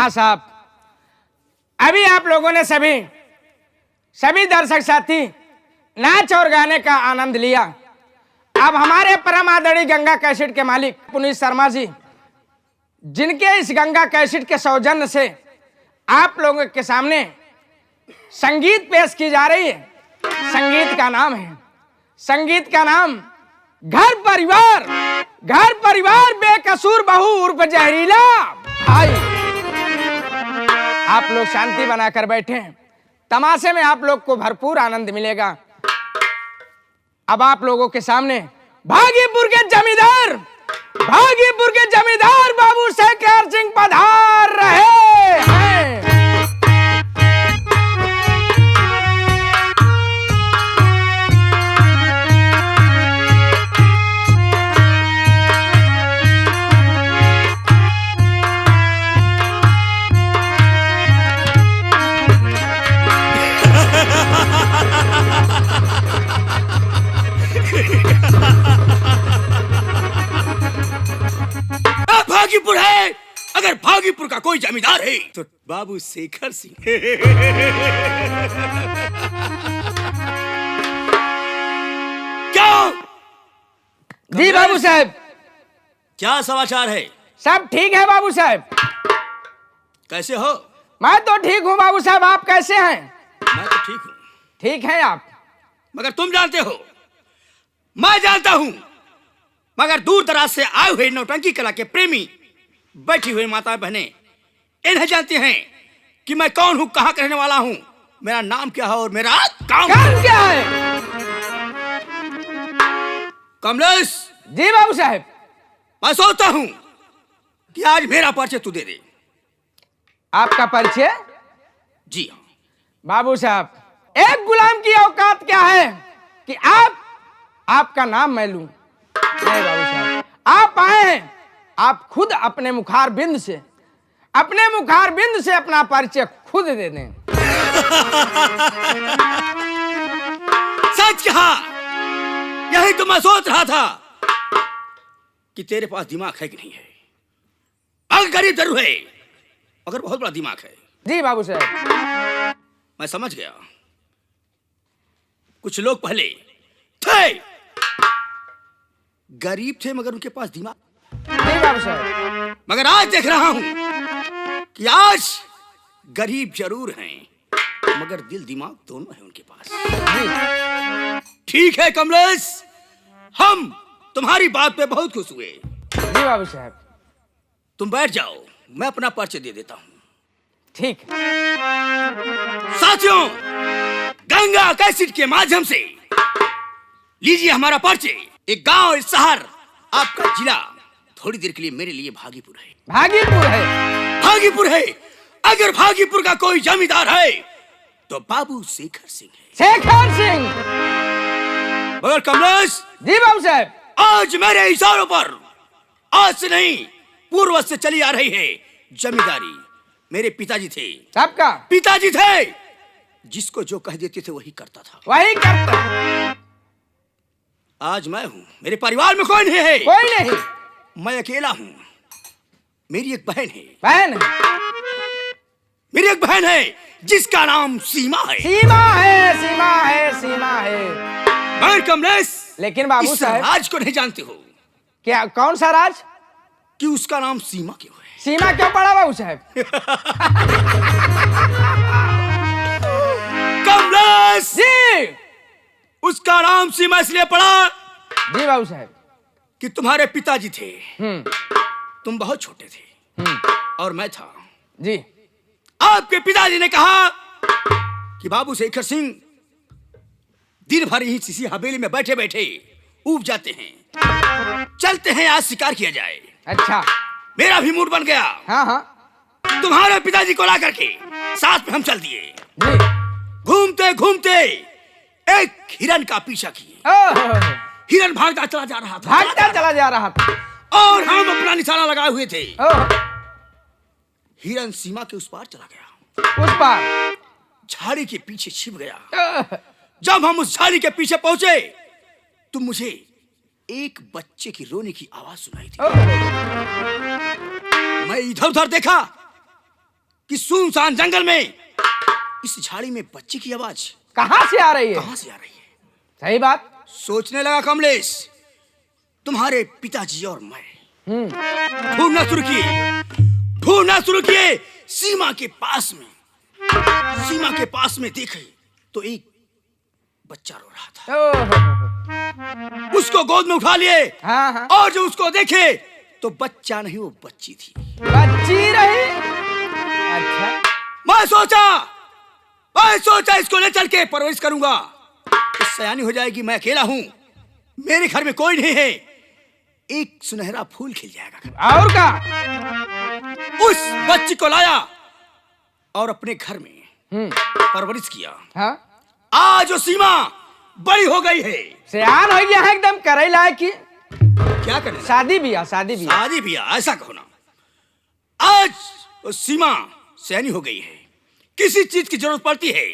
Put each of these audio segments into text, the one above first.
हाँ साहब, अभी आप लोगों ने सभी दर्शक साथी नाच और गाने का आनंद लिया। अब हमारे परम आदरणीय गंगा कैसेट के मालिक पुनीत शर्मा जी, जिनके इस गंगा कैसेट के सौजन्य से आप लोगों के सामने संगीत पेश की जा रही है। संगीत का नाम घर परिवार बेकसूर बहू उर्फ जहरीला भाई। आप लोग शांति बनाकर बैठे हैं, तमाशे में आप लोग को भरपूर आनंद मिलेगा। अब आप लोगों के सामने भागीपुर के जमींदार बाबू शेखर सिंह पधार रहे हैं। भागीपुर है, अगर भागीपुर का कोई जमींदार है तो बाबू शेखर सिंह। क्या जी बाबू साहब, क्या समाचार है? सब ठीक है बाबू साहब। कैसे हो? मैं तो ठीक हूँ बाबू साहब, आप कैसे हैं? मैं तो ठीक हूँ। ठीक है आप? मगर तुम जानते हो, मैं जानता हूँ, मगर दूर दराज से आए हुए नौटंकी कला के प्रेमी बैठी हुई माता बहने ये नहीं जानती हैं कि मैं कौन हूँ, कहाँ का रहने वाला हूँ, मेरा नाम क्या है और मेरा काम क्या है। कमलेश जी बाबू साहब, मैं सोचता हूँ कि आज मेरा परिचय तू दे दे। आपका परिचय? जी हाँ बाबू साहब, एक गुलाम की औकात क्या है कि आपका नाम मैं लूं? नहीं बाबू साहब, आप आए हैं, आप खुद अपने मुखार बिंद से अपना परिचय खुद दे दें। सच कहा, यही तो मैं सोच रहा था कि तेरे पास दिमाग है कि नहीं है। अगर गरीब जरूर है, मगर बहुत बड़ा दिमाग है। जी बाबू साहब, मैं समझ गया। कुछ लोग पहले थे, गरीब थे मगर उनके पास दिमाग। जी बाबू साहब, मगर आज देख रहा हूं कि आज गरीब जरूर हैं, मगर दिल दिमाग दोनों है उनके पास। ठीक है कमलेश, हम तुम्हारी बात पे बहुत खुश हुए। जी बाबू साहब, तुम बैठ जाओ, मैं अपना परिचय दे देता हूं। ठीक। साथियों, गंगा कैसेट के माध्यम से लीजिए हमारा परिचय। एक गांव, एक शहर, आपका जिला थोड़ी देर के लिए मेरे लिए भागीपुर है। अगर भागीपुर का कोई जमींदार है तो बाबू शेखर सिंह है। मगर कमलेश जी बाबू साहब, आज मेरे इशारों पर, आज से नहीं पूर्व से चली आ रही है जमींदारी। मेरे पिताजी थे, सबका पिताजी थे, जिसको जो कह देते थे वही करता था। आज मैं हूं, मेरे परिवार में कोई नहीं, मैं अकेला हूं। मेरी एक बहन है जिसका नाम सीमा है। मैं कमलेश, लेकिन बाबू साहब, राज को नहीं जानते हो क्या? कौन सा राज? कि उसका नाम सीमा क्यों है? सीमा क्यों पड़ा बाबू साहब? कमलेश जी, उसका नाम सीमा इसलिए पड़ा जी बाबू साहब, कि तुम्हारे पिताजी थे, तुम बहुत छोटे थे और मैं था। जी, आपके पिताजी ने कहा कि बाबू शेखर सिंह दिन भर ही किसी हवेली में बैठे बैठे ऊब जाते हैं, चलते हैं आज शिकार किया जाए। अच्छा, मेरा भी मूड बन गया। हाँ, तुम्हारे पिताजी को ला करके साथ में हम चल दिए। घूमते घूमते एक हिरन का पीछा किए। हिरन भागता चला जा रहा था और हम अपना निशाना लगाए हुए थे। हिरन सीमा के उस पार चला गया, उस पार झाड़ी के पीछे छिप गया। जब हम उस झाड़ी के पीछे पहुंचे तो मुझे एक बच्चे की रोने की आवाज सुनाई थी। मैं इधर उधर देखा कि सुनसान जंगल में इस झाड़ी में बच्ची की आवाज कहाँ से आ रही है? कहां से आ रही है? सही बात। सोचने लगा कमलेश, तुम्हारे पिताजी और मैं ढूंढना शुरू किए सीमा के पास में देखे तो एक बच्चा रो रहा था। ओहो। उसको गोद में उठा लिए। हाँ हाँ। और जो उसको देखे तो बच्चा नहीं, वो बच्ची थी। बच्ची रही। अच्छा। मैं सोचा इसको ले चल के परवरिश करूंगा, इस सयानी हो जाएगी। मैं अकेला हूं, मेरे घर में कोई नहीं है, एक सुनहरा फूल खिल जाएगा। और का उस बच्ची को लाया और अपने घर में परवरिश किया। हाँ? आज वो सीमा बड़ी हो गई है, सियान हो गया है एकदम, करे लायक की। क्या करें? शादी बिया ऐसा कहो ना। आज वो सीमा सयानी हो गई है, किसी चीज की जरूरत पड़ती है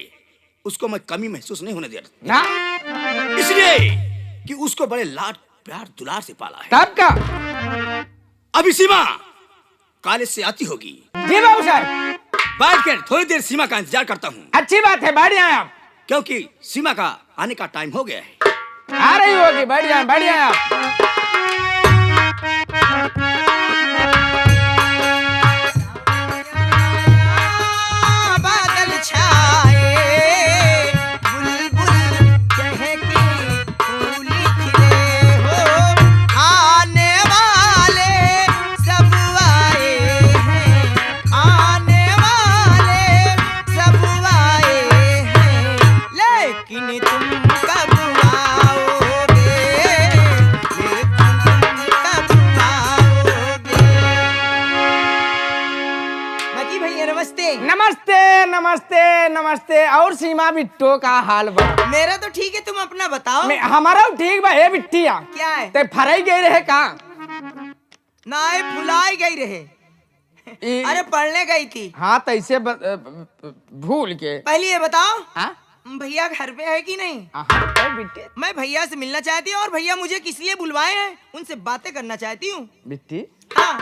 उसको मैं कमी महसूस नहीं होने दे रहा ना, इसलिए कि उसको बड़े लाड प्यार दुलार से पाला है। तब का अभी सीमा कॉलेज से आती होगी। जी बाबू साहब, बैठकर थोड़ी देर सीमा का इंतजार करता हूँ, अच्छी बात है, बैठ जाए आप। क्योंकि सीमा का आने का टाइम हो गया है। आ रही होगी, बैठ जाए आप। बादल छाए, बुलबुल चहके, फूल खिले हो, आने वाले सब आए हैं, आने वाले सब आए हैं, लेकिन तुम कब आओगे, लेकिन तुम कब आओगे। मती भैया नमस्ते। नमस्ते। और सीमा बिट्टो का हाल बा? मेरा तो ठीक है, तुम अपना बताओ। हमारा ठीक बा। हे बिट्टिया, क्या है? ते फराई गई रहे का? नाए फुलाई गई रहे। अरे पढ़ने गई थी। हाँ, तैसे भूल के। पहले ये बताओ, हाँ? भैया घर पे है कि नहीं? बिट्टी, मैं भैया से मिलना चाहती हूँ और भैया मुझे किस लिए बुलवाए हैं, उनसे बातें करना चाहती हूँ। बिट्टी हाँ,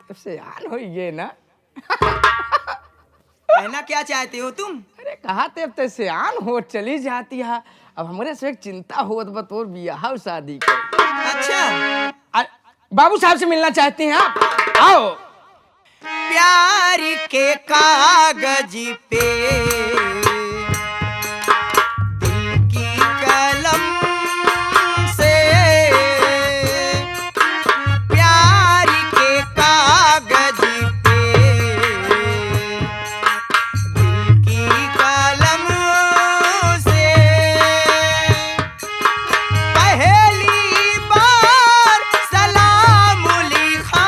तब से यार हो ये ना। कहना क्या चाहते हो तुम? अरे कहा ते अब ते सियान हो चली जाती है, अब हमरे से एक चिंता होत बतौर बियाह और शादी के। अच्छा, बाबू साहब से मिलना चाहती हैं आप? आओ। प्यार के कागज पे दिल की कलम से, प्यार के कागज पे दिल की कलम से, पहली बार सलाम लिखा,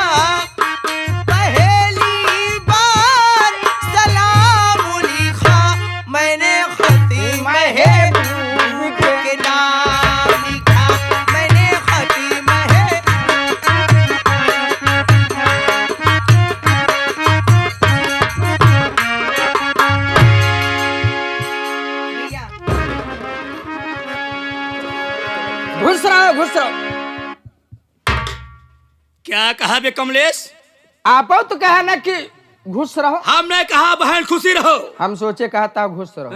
पहली बार सलाम लिखा, मैंने खती महबूब के नाम लिखा, मैंने खती भैया घुस रहो। क्या कहा बे कमलेश? आप तो कहा ना कि घुस रहो। हमने कहा बहन खुशी रहो। हम सोचे कहा था घुस रहो।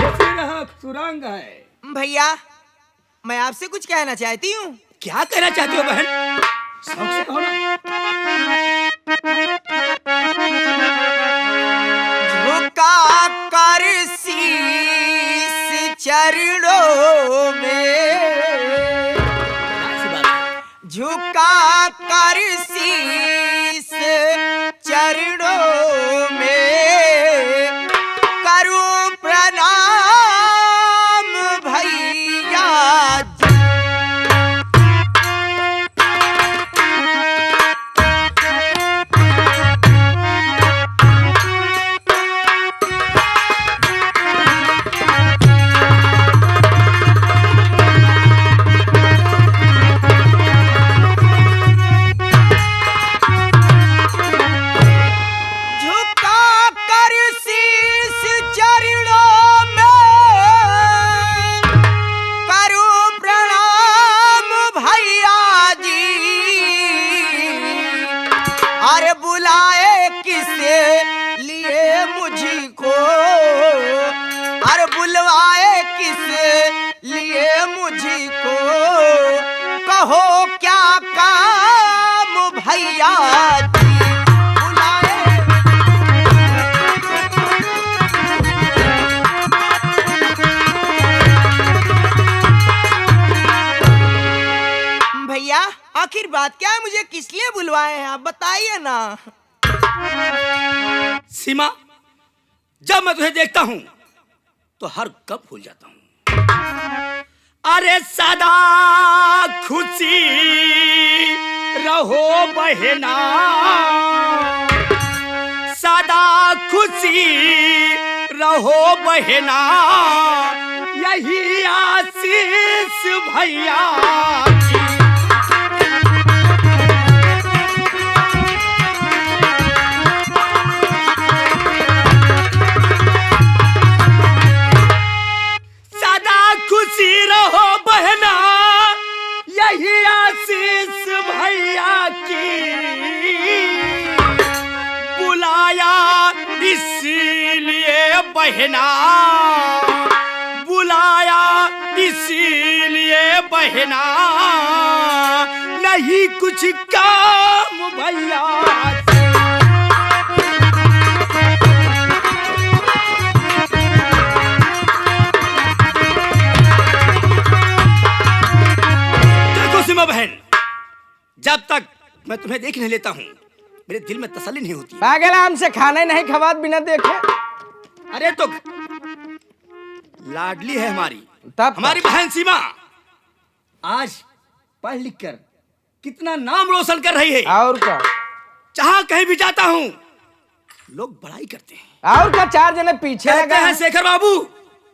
खुशी रहो, सुरंग है। भैया, मैं आपसे कुछ कहना चाहती हूँ। क्या कहना चाहती हो बहन? शौक से कहो ना। झुका कर शीश चरणों में, ऐसी बात है। झुका कर शीश चरणों में, करूं प्रणाम भैया जी। कहो क्या काम भैया जी बुलाए। भैया आखिर बात क्या है, मुझे किस लिए बुलवाए हैं आप बताइए ना। सीमा, जब मैं तुझे देखता हूं तो हर कब भूल जाता हूं। अरे सदा खुशी रहो बहना, सदा खुशी रहो बहना, यही आशीष भैया की। खुशी रहो बहना, यही आशीष भैया की। बुलाया इसीलिए बहना, बुलाया इसीलिए बहना, नहीं कुछ काम भैया से। सीमा बहन, जब तक मैं तुम्हें देख नहीं लेता हूँ मेरे दिल में तसल्ली नहीं होती। पागल, हमसे खाने नहीं खवात बिना देखे। अरे तो लाडली है हमारी, तब हमारी बहन सीमा आज पढ़ लिख कर कितना नाम रोशन कर रही है। और क्या, जहाँ कहीं भी जाता हूँ लोग बड़ाई करते हैं। और क्या, 4 जने पीछे कहते लगे हैं हैं। शेखर बाबू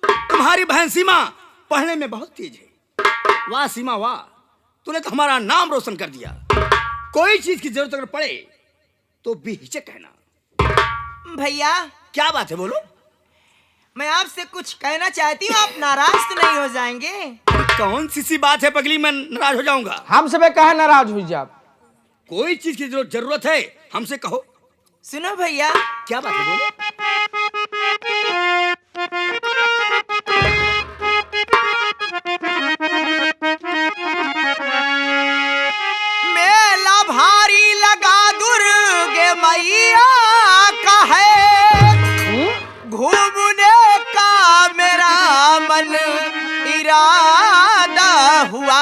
तुम्हारी बहन सीमा पढ़ने में बहुत तेज है। वाह सीमा वाह, तूने तो हमारा नाम रोशन कर दिया। कोई चीज की जरूरत अगर पड़े तो बेहिचक कहना। भैया क्या बात है, बोलो। मैं आपसे कुछ कहना चाहती हूँ, आप नाराज तो नहीं हो जाएंगे। कौन सी बात है पगली, मैं नाराज हो जाऊंगा। हमसे भी कहा नाराज हुई जाब। कोई चीज की जरूरत है हमसे कहो। सुनो भैया, क्या बात है, बोलो। मेला भारी लगा दुर्गे मैया का है, घूमने का मेरा मन इरादा हुआ।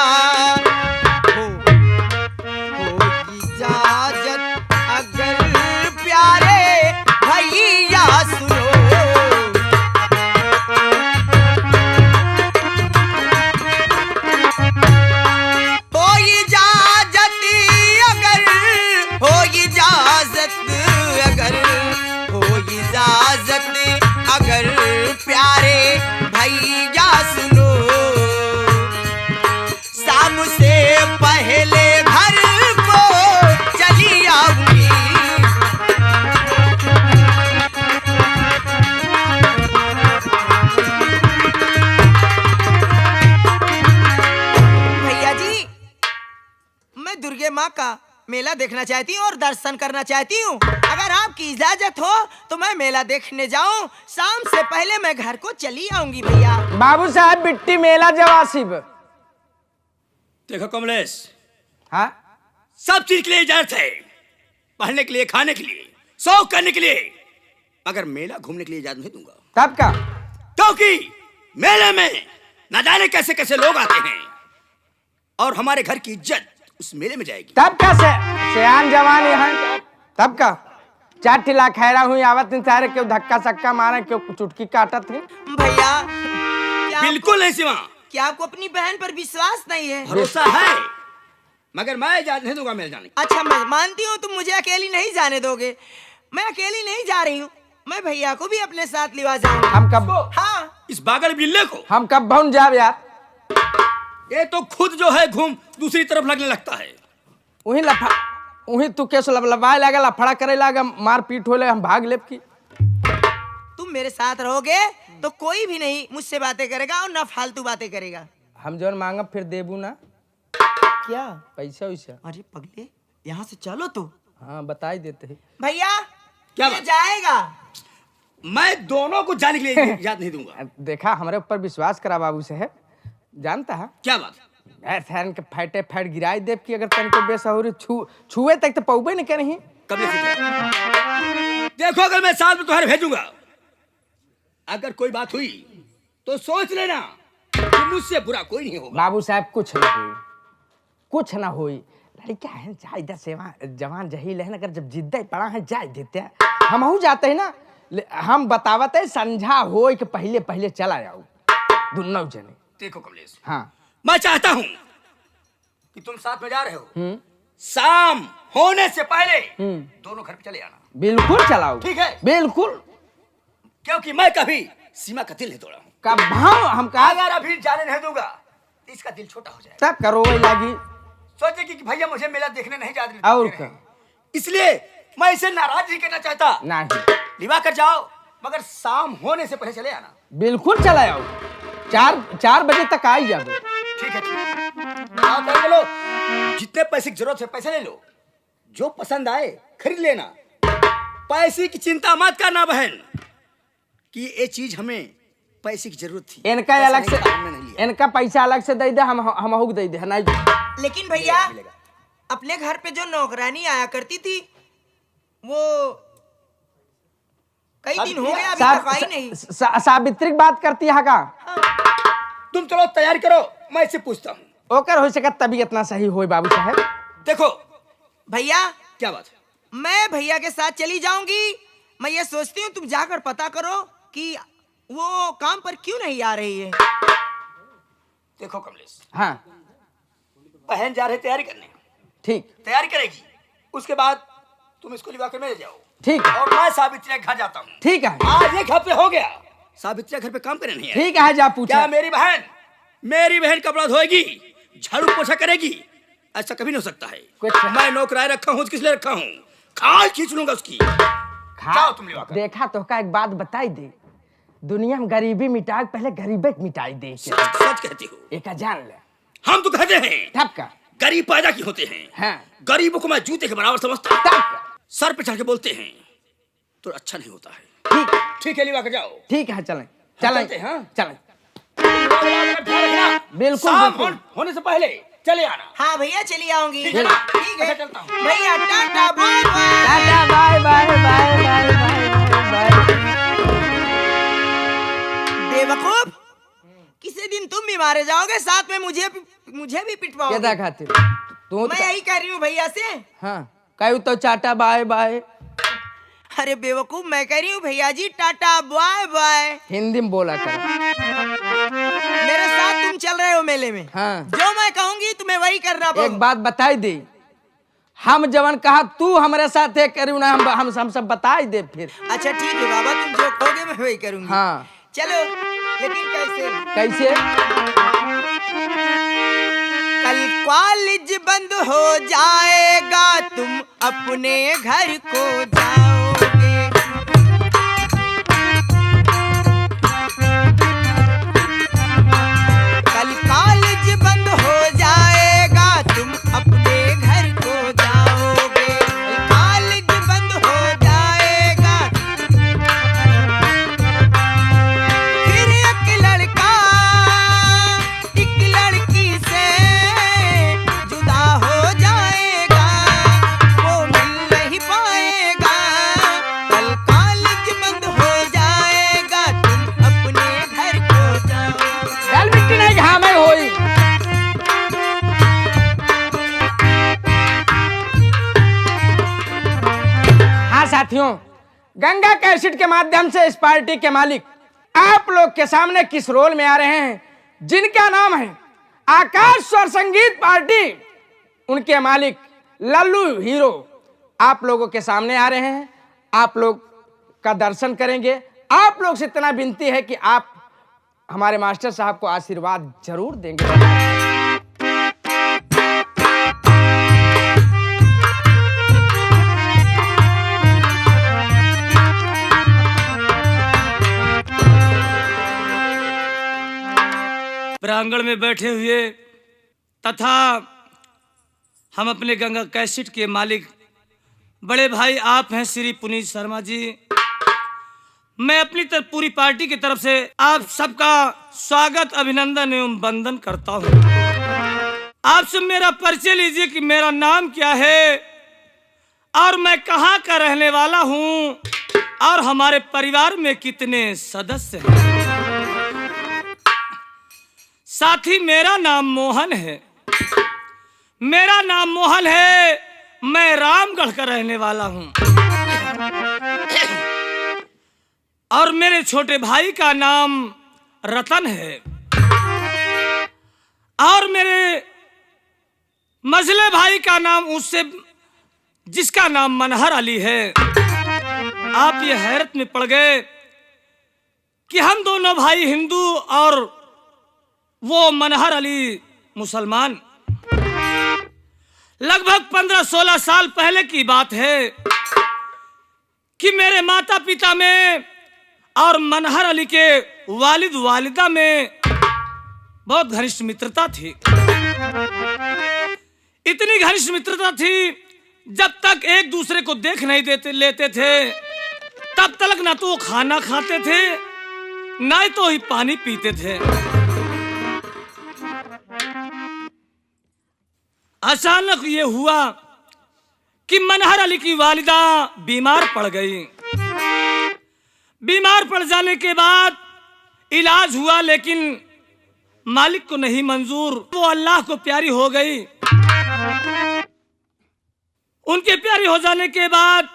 हो इजाजत अगर प्यारे भैया सुनो, अगर प्यारे भैया सुनो, शाम से पहले घर को चली आऊंगी। भैया जी, मैं दुर्गे माँ का मेला देखना चाहती हूँ और दर्शन करना चाहती हूँ। अगर आपकी इजाजत हो तो मैं मेला देखने जाऊँ, शाम से पहले मैं घर को चली आऊंगी। भैया बाबू साहब, बिट्टी मेला जवासिब। देखो कमलेश, हाँ, सब चीज के लिए इजाजत है। पढ़ने के लिए, खाने के लिए, शौक करने के लिए, अगर मेला घूमने के लिए इजाजत नहीं दूंगा। तब का, क्योंकि मेले में न जाने कैसे कैसे लोग आते हैं और हमारे घर की इज्जत उस मेले में जाएगी। तब का सियान जवान यहाँ, तब का 4 ठिला खैरा हुई आवत नहीं सारे, क्यों धक्का सक्का मारे, क्यों चुटकी काटत थी। भैया बिल्कुल नहीं सीमा, क्या आपको अपनी बहन पर विश्वास नहीं है? भरोसा है, मगर मैं इजाजत नहीं दूंगा मेरे जाने की। अच्छा, मैं मानती हूँ तुम मुझे अकेली नहीं जाने दोगे। मैं अकेली नहीं जा रही हूँ, मैं भैया को भी अपने साथ लिवा जाऊंगा। हम कब, हाँ, इस बागड़ बिल्ले को हम कब भवन जाब यार। ये तो खुद जो है घूम दूसरी तरफ लगने लगता है। वही लफा, वही तू केस लबाए लगा, लफड़ा करे लगा, मार पीट हो ले, हम भाग लेब की। तुम मेरे साथ रहोगे तो कोई भी नहीं मुझसे बातें करेगा और ना फालतू बातें करेगा। हम जो मांगब फिर देबू ना, क्या पैसा वैसा। अरे पगले, यहाँ से चलो तो। हाँ, बताई देते हैं भैया क्या ये बात? जाएगा। मैं दोनों को जाने के लिए इजाजत नहीं दूंगा। देखा, हमारे ऊपर विश्वास करा बाबू से है, जानता है। क्या बात? फैन के फैटे फैट गिराई देव कि अगर तन को बेसहुरी छुए तक तो पौबे नहीं कहीं। कब लिखी देखो, अगर मैं साथ में तुम्हारे भेजूंगा, अगर कोई बात हुई तो सोच लेना कि मुझसे बुरा कोई नहीं होगा। बाबू साहब कुछ ना हुई, कुछ ना हुई। लड़का है जा इधर से जवान जहील है ना, अगर जब जिद्दा पड़ा है जा देते हैं, हम जाते हैं ना, हम बतावत है समझा हो कि पहले पहले चला जाओ दोनों जने। देखो कमलेश, हाँ मैं चाहता हूं कि तुम साथ में जा रहे हो, शाम होने से पहले दोनों घर पे चले आना। बिल्कुल चलाओ, ठीक है? बिल्कुल, क्योंकि मैं कभी सीमा का दिल नहीं तोड़ा हूं। कब हम कहा अगर अभी जाने नहीं दूंगा तो इसका दिल छोटा हो जाएगा। तब करो वही लागी। सोचे कि भैया मुझे मेला देखने नहीं जा रहे, और क्या, इसलिए मैं इसे नाराज नहीं करना चाहता। नहीं, लिवा कर जाओ, मगर शाम होने से पहले चले आना। बिल्कुल चला आओ, 4 बजे तक आ ही जाओ। ठीक है, आओ तय लो, जितने पैसे की जरूरत है पैसे ले लो, जो पसंद आए खरीद लेना। पैसे की चिंता मत करना बहन, कि ये चीज हमें पैसे की जरूरत थी। इनका अलग से, इनका पैसा अलग से दे दे, हम दे दे नहीं। लेकिन भैया अपने घर पे जो नौकरानी आया करती थी वो कई दिन हो गए अभी तक आई नहीं। सावित्री की बात करती है का? तुम चलो तैयारी करो, मैं इससे पूछता हूँ। ओकर हो सके तबीयत ना सही हो बाबू साहब। देखो भैया, क्या बात है, मैं भैया के साथ चली जाऊंगी। मैं ये सोचती हूँ तुम जाकर पता करो कि वो काम पर क्यों नहीं आ रही है। देखो कमलेश, हाँ बहन जा रही तैयारी करने, ठीक, तैयारी करेगी, उसके बाद तुम इसको लिवा कर मेरे जाओ। ठीक है, और मैं सावित्री के घर जाता हूँ। ठीक है, आज एक हफ्ते हो गया सावित्री घर पे काम करने नहीं है। ठीक है, जा पूछा। क्या मेरी बहन कपड़ा धोएगी, झाड़ू पोछा करेगी? ऐसा कभी नहीं हो सकता है। कुछ मैं नौकरानी रखा हूँ, किस लिए रखा हूँ? खाल खींच लूंगा उसकी। जाओ तुम लिवा कर। देखा तो का एक बात बताई दे, दुनिया में गरीबी मिटा पहले गरीबे मिटाई दे। सच कहती हो, एक जान ले, हम तो कहते हैं तब का गरीब पैदा की होते हैं। हाँ। गरीबों को मैं जूते के बराबर समझता हूँ। तब का सर पे चढ़ के बोलते हैं तो अच्छा नहीं होता है। ठीक, ठीक है, लिवा कर जाओ। ठीक है, चलें चलते चलें, हैं। चलें, बिल्कुल होने से पहले चले आना। हाँ भैया चली आऊंगी। ठीक है ना? ठीक है अच्छा, चलता हूँ। भैया, टाटा बाय बाय। टाटा bye bye bye bye bye bye. बेवकूफ, किसी दिन तुम भी मारे जाओगे, साथ में मुझे भी पिटवाओगे। क्या खातिर तू? मैं यही कह रही हूँ भैया से। हाँ कहू तो टाटा बाय बाय। अरे बेवकूफ, मैं कह रही हूँ भैया जी टाटा बाय बाय। हिंदी में बोला कर। मेरे साथ तुम चल रहे हो मेले में। हाँ। जो मैं कहूंगी तुम्हें वही करना पड़ेगा। एक बात बताई दे, हम जवन कहा तू हमारे साथ है करू ना, हम सब बताई दे फिर। अच्छा ठीक है बाबा, तुम जो कहोगे मैं वही करूंगी। हाँ चलो, लेकिन कैसे? कैसे? कल कॉलेज बंद हो जाएगा, तुम अपने घर को जाओगे। कल कॉलेज बंद हो जाएगा, तुम अपने घर को जाओगे। कॉलेज बंद हो जाएगा, फिर एक लड़का एक लड़की से जुदा हो जाएगा, वो मिल नहीं पाएगा। कल कॉलेज बंद हो जाएगा, तुम अपने घर को जाओ। चल मिट्टी नहीं घाम होई। हाँ साथियों, गंगा कैसेट के माध्यम से इस पार्टी के मालिक आप लोग के सामने किस रोल में आ रहे हैं, जिनका नाम है आकाश स्वर संगीत पार्टी, उनके मालिक लल्लू हीरो आप लोगों के सामने आ रहे हैं। आप लोग का दर्शन करेंगे। आप लोग से इतना विनती है कि आप हमारे मास्टर साहब को आशीर्वाद जरूर देंगे। प्रांगण में बैठे हुए तथा हम अपने गंगा कैसेट के मालिक बड़े भाई आप हैं श्री पुनीत शर्मा जी, मैं अपनी पूरी पार्टी की तरफ से आप सबका स्वागत, अभिनंदन एवं वंदन करता हूं। आपसे मेरा परिचय लीजिए कि मेरा नाम क्या है और मैं कहाँ का रहने वाला हूँ और हमारे परिवार में कितने सदस्य हैं। साथी, मेरा नाम मोहन है। मेरा नाम मोहन है। मैं रामगढ़ का रहने वाला हूँ और मेरे छोटे भाई का नाम रतन है और मेरे मझले भाई का नाम उससे जिसका नाम मनहर अली है। आप ये हैरत में पड़ गए कि हम दोनों भाई हिंदू और वो मनहर अली मुसलमान। लगभग 15-16 साल पहले की बात है कि मेरे माता पिता में और मनहर अली के वालिद वालिदा में बहुत घनिष्ठ मित्रता थी। इतनी घनिष्ठ मित्रता थी, जब तक एक दूसरे को देख नहीं लेते थे तब तक ना तो वो खाना खाते थे ना ही तो ही पानी पीते थे। अचानक ये हुआ कि मनहर अली की वालिदा बीमार पड़ गई। बीमार पड़ जाने के बाद इलाज हुआ, लेकिन मालिक को नहीं मंजूर। वो अल्लाह को प्यारी हो गई। उनके प्यारी हो जाने के बाद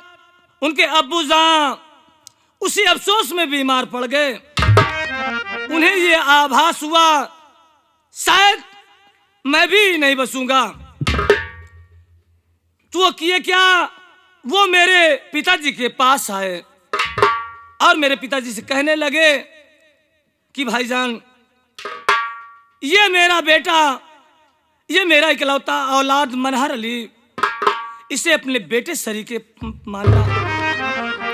उनके अब्बू जान उसी अफसोस में बीमार पड़ गए। उन्हें ये आभास हुआ शायद मैं भी नहीं बचूंगा। तो वो किए क्या, वो मेरे पिताजी के पास आए और मेरे पिताजी से कहने लगे कि भाईजान, ये मेरा बेटा, ये मेरा इकलौता औलाद मनहर अली, इसे अपने बेटे सरीके मानना,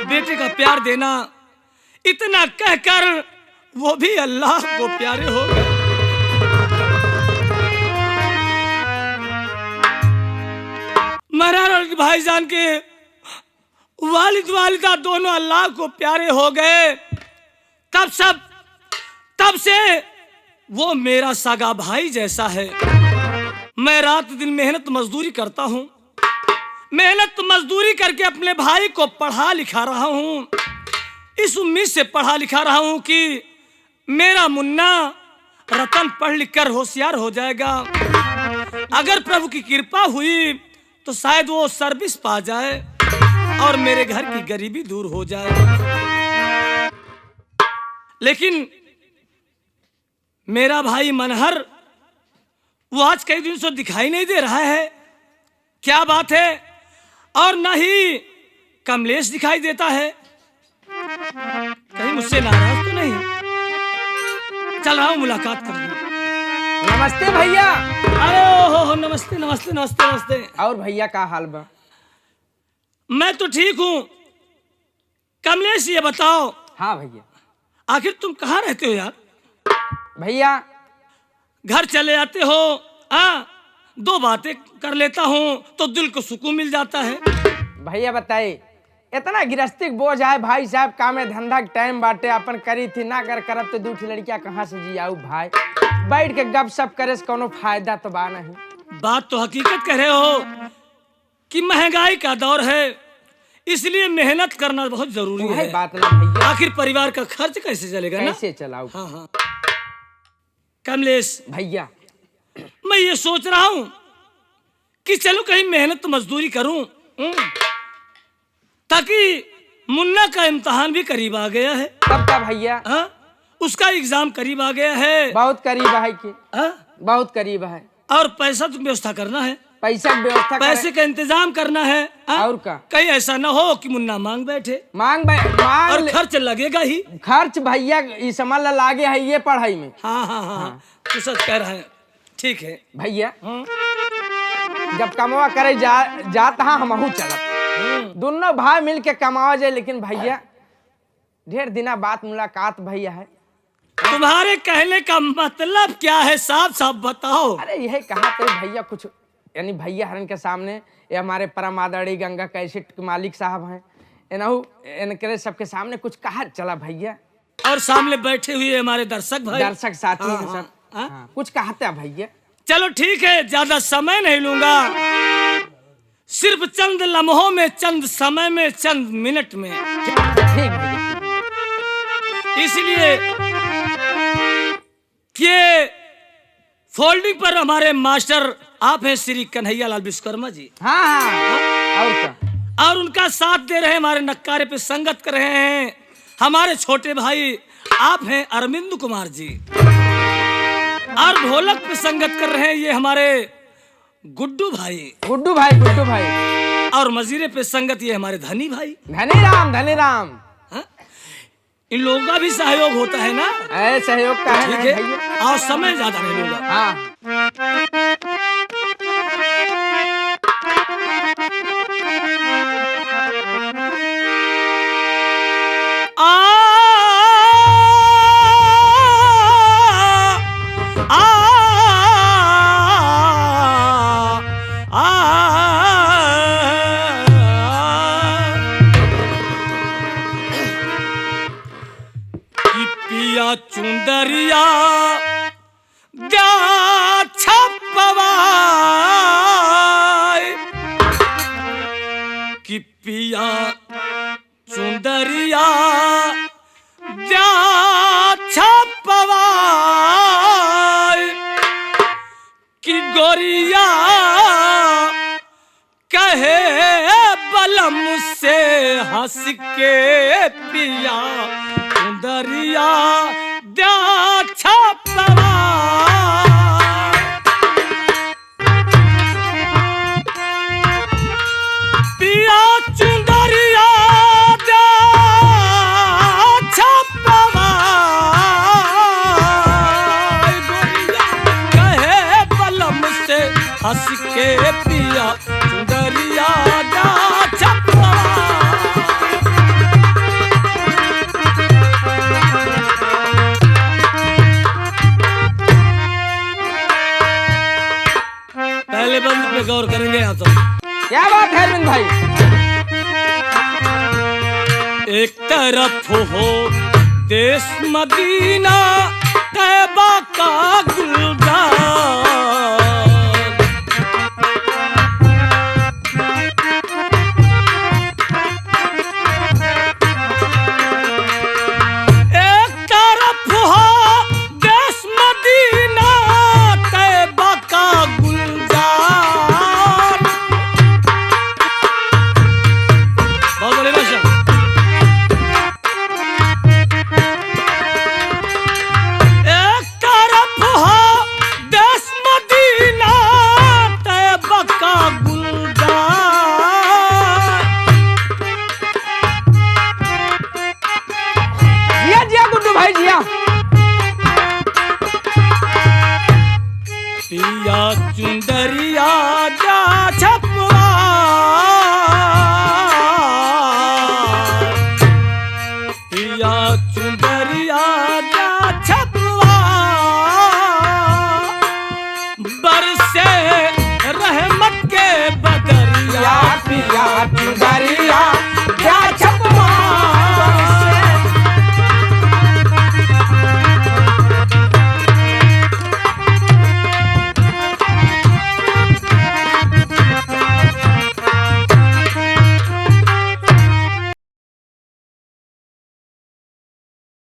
बेटे का प्यार देना। इतना कहकर वो भी अल्लाह को प्यारे हो गए। मनहर अली भाईजान के वालिद वालिदा दोनों अल्लाह को प्यारे हो गए। तब से वो मेरा सगा भाई जैसा है। मैं रात दिन मेहनत मजदूरी करता हूँ, मेहनत मजदूरी करके अपने भाई को पढ़ा लिखा रहा हूँ। इस उम्मीद से पढ़ा लिखा रहा हूँ कि मेरा मुन्ना रतन पढ़ लिख कर होशियार हो जाएगा। अगर प्रभु की कृपा हुई तो शायद वो सर्विस पा जाए और मेरे घर की गरीबी दूर हो जाए। लेकिन मेरा भाई मनहर, वो आज कई दिन से दिखाई नहीं दे रहा है। क्या बात है? और न ही कमलेश दिखाई देता है। कहीं मुझसे नाराज तो नहीं? चल रहा हूं मुलाकात करने। नमस्ते भैया। अरे हो नमस्ते नमस्ते नमस्ते नमस्ते। और भैया का हाल बा? मैं तो ठीक हूँ। कमलेश, ये बताओ। हाँ भैया। आखिर तुम कहाँ रहते हो यार? भैया घर चले आते हो, दो बातें कर लेता हूँ तो दिल को सुकून मिल जाता है। भैया बताइए, इतना गृहस्थी बोझ है भाई साहब, कामे धंधा के टाइम बाटे अपन करी थी ना करब तो दूठी लड़कियां कहाँ से जियाऊ भाई। बैठ के गप सप करे से कोनो फायदा तो बा नहीं। बात तो हकीकत कह रहे हो कि महंगाई का दौर है, इसलिए मेहनत करना बहुत जरूरी है। बात ना भैया, आखिर परिवार का खर्च कैसे चलेगा ना? कैसे चलाऊ? हाँ। कमलेश भैया, मैं ये सोच रहा हूँ कि चलो कहीं मेहनत मजदूरी करूं, ताकि मुन्ना का इम्तिहान भी करीब आ गया है। कब का भैया? उसका एग्जाम करीब आ गया है। बहुत करीब है कि? बहुत करीब है। और पैसा तो व्यवस्था करना है। पैसा की व्यवस्था, पैसे का इंतजाम करना है। और का? कहीं ऐसा ना हो कि मुन्ना मांग बैठे। मांग और खर्च लगेगा ही। खर्च भैया इस समझ लागे है ये पढ़ाई में। हाँ। तो सच कह रहा है। ठीक है भैया। जब कमावा करे जाता हमहू चलत, दोनों भाई मिल के कमावा जाए। लेकिन भैया ढेर दिना बात मुलाकात भैया है। तुम्हारे कहने का मतलब क्या है? साफ साफ बताओ। अरे यही कहा तो भैया कुछ, यानी भैया हरन के सामने ये हमारे परम आदरणीय गंगा कैसेट के मालिक साहब हैं, इनके सबके सामने कुछ कहा चला भैया। और सामने बैठे हुए हमारे दर्शक भाई, दर्शक साथी हैं सब। कुछ कहते हैं भैया। चलो ठीक है, ज्यादा समय नहीं लूंगा, सिर्फ चंद लम्हों में, चंद समय में, चंद मिनट में। ठीक भैया। इसलिए कि फोल्डिंग पर हमारे मास्टर आप हैं श्री कन्हैया लाल विश्वकर्मा जी। हाँ हाँ, और क्या। और उनका साथ दे रहे हैं, हमारे नक्कारे पे संगत कर रहे हैं हमारे छोटे भाई आप हैं अरविंद कुमार जी। और ढोलक पे संगत कर रहे हैं ये हमारे गुड्डू भाई। गुड्डू भाई, गुड्डू भाई। और मजीरे पे संगत ये हमारे धनी भाई। धनी राम, धनी राम। हाँ? इन लोगों का भी सहयोग होता है ना। सहयोग का है ठीक है, भैया। और समय ज्यादा नहीं लूंगा। हाँ। पिया चुंदरिया दा छपवा कि पिया चुंदरिया दा छपवा कि गोरिया कहे बलम से हंस के पिया चुंदरिया दा छपवा। पिया चुंदरिया दा छपवा गोरिया कहे बलम से हंस के पिया चुंदरिया दा छपवा। पहले बंद पे गौर करेंगे यहाँ तो। क्या बात है अरविंद भाई। एक तरफ हो देश मदीना तैबा का गुलजार, एक तरफ हो देश मदीना तैबा का गुलजार। बहुत बड़े भाषा। एक तरफ हो देश मदीना तैबा का गुलजार। जिया जिया गुड्डू भाई जिया। पिया चुंदर